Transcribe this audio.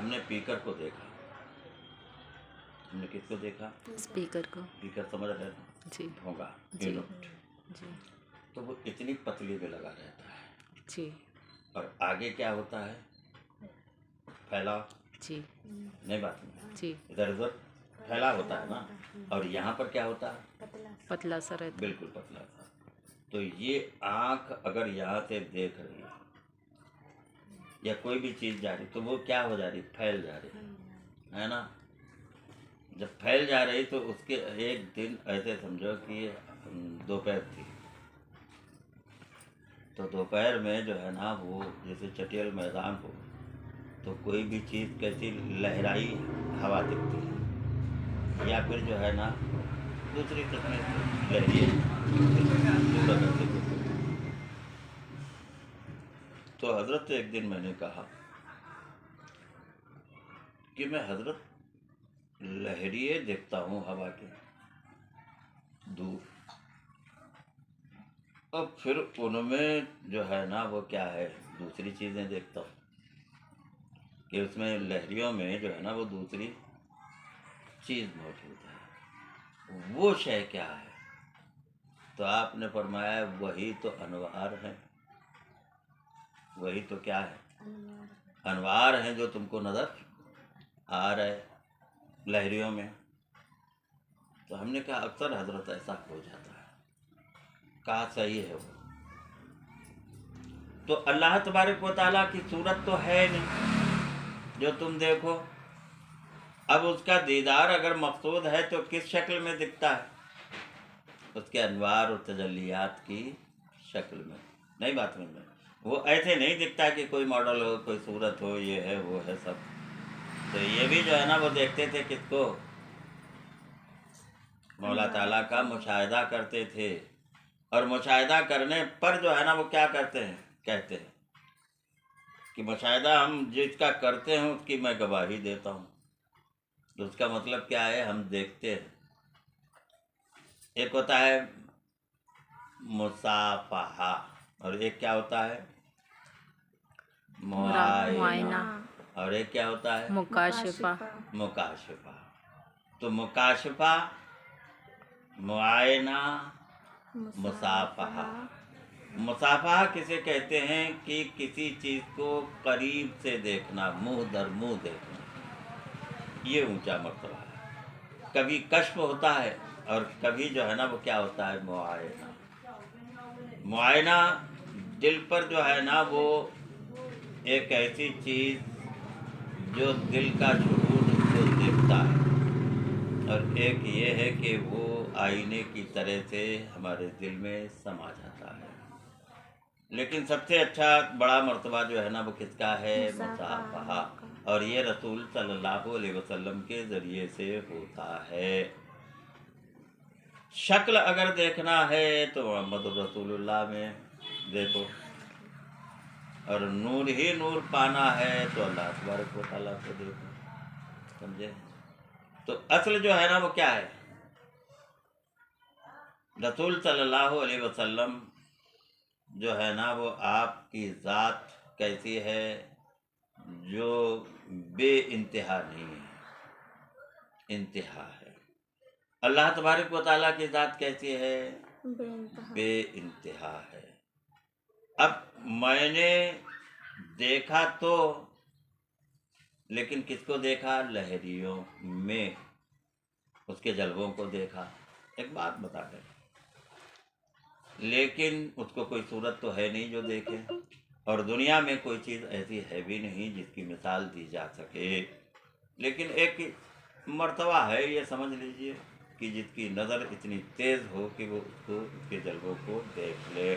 हमने स्पीकर को देखा। हमने किसको देखा? स्पीकर को। स्पीकर समझ रहे हैं? जी होगा जी जी तो वो इतनी पतली में लगा रहता है जी। और आगे क्या होता है? फैला जी नहीं बात में जी। इधर उधर फैला होता है ना, और यहाँ पर क्या होता है? पतला सा रहता है। बिल्कुल पतला सा। तो ये आँख अगर यहाँ से देख रही है या कोई भी चीज़ जा रही तो वो क्या हो जा रही? फैल जा रही है ना। जब फैल जा रही तो उसके एक दिन ऐसे समझो कि दोपहर थी, तो दोपहर में जो है ना वो जैसे चटियल मैदान हो तो कोई भी चीज़ कैसी लहराई हवा दिखती है, या फिर जो है ना दूसरी किस्म से लहरी सूरत ऐसे दिखती है। तो हजरत से एक दिन मैंने कहा कि मैं हजरत लहरिए देखता हूँ हवा के दूर, अब फिर उनमें जो है ना वो क्या है दूसरी चीज़ें देखता हूँ कि उसमें लहरियों में जो है ना वो दूसरी चीज़ मौजूद है। वो शय क्या है? तो आपने फरमाया वही तो अनवार है। वही तो क्या है? अनवार हैं जो तुमको नज़र आ रहे लहरियों में। तो हमने कहा अक्सर हजरत ऐसा हो जाता है। कहा सही है वो। तो अल्लाह तबारक व तआला की सूरत तो है नहीं जो तुम देखो। अब उसका दीदार अगर मकसूद है तो किस शक्ल में दिखता है? उसके अनवार और तजल्लियात की शक्ल में। नहीं बात समझ में? वो ऐसे नहीं दिखता कि कोई मॉडल हो, कोई सूरत हो, ये है वो है सब। तो ये भी जो है ना वो देखते थे किसको? मौला ताला का मुशाहिदा करते थे। और मुशाहिदा करने पर जो है ना वो क्या करते हैं? कहते हैं कि मुशाहिदा हम जिसका करते हैं उसकी मैं गवाही देता हूँ। तो उसका मतलब क्या है? हम देखते हैं। एक होता है मुसाफहा और एक क्या होता है? मुआयना। और एक क्या होता है? मुकाशिफा। मुकाशिफा। तो मुकाशिफा, मुआयना, मुसाफहा। मुसाफहा किसे कहते हैं? कि किसी चीज़ को करीब से देखना, मुंह दर मुंह देखना, ये ऊंचा मर्तबा है। कभी कश्फ होता है और कभी जो है ना वो क्या होता है? मुआयना। मुआयना दिल पर जो है ना वो एक ऐसी चीज़ जो दिल का शुहूर उसको देखता है, और एक ये है कि वो आईने की तरह से हमारे दिल में समा जाता है। लेकिन सबसे अच्छा बड़ा मर्तबा जो है ना वो किसका है? मुसाफहा। और ये रसूल सल्लल्लाहु अलैहि वसल्लम के ज़रिए से होता है। शक्ल अगर देखना है तो मोहम्मद रसूलुल्लाह में देखो, और नूर ही नूर पाना है तो अल्लाह तबारक व तआला को देखो। समझे? तो असल जो है ना वो क्या है? रसूल सल्लल्लाहु अलैहि वसल्लम जो है ना वो आपकी ज़ात कैसी है? जो बे इंतहा नहीं है, इंतहा है। अल्लाह तबारक व तआला की ज़ात कैसी है? बे इंतहा है। अब मैंने देखा तो, लेकिन किसको देखा? लहरियों में उसके जलवों को देखा। एक बात बता दें, लेकिन उसको कोई सूरत तो है नहीं जो देखे, और दुनिया में कोई चीज़ ऐसी है भी नहीं जिसकी मिसाल दी जा सके। लेकिन एक मर्तबा है, ये समझ लीजिए कि जिसकी नज़र इतनी तेज़ हो कि वो उसको उसके जलवों को देख ले।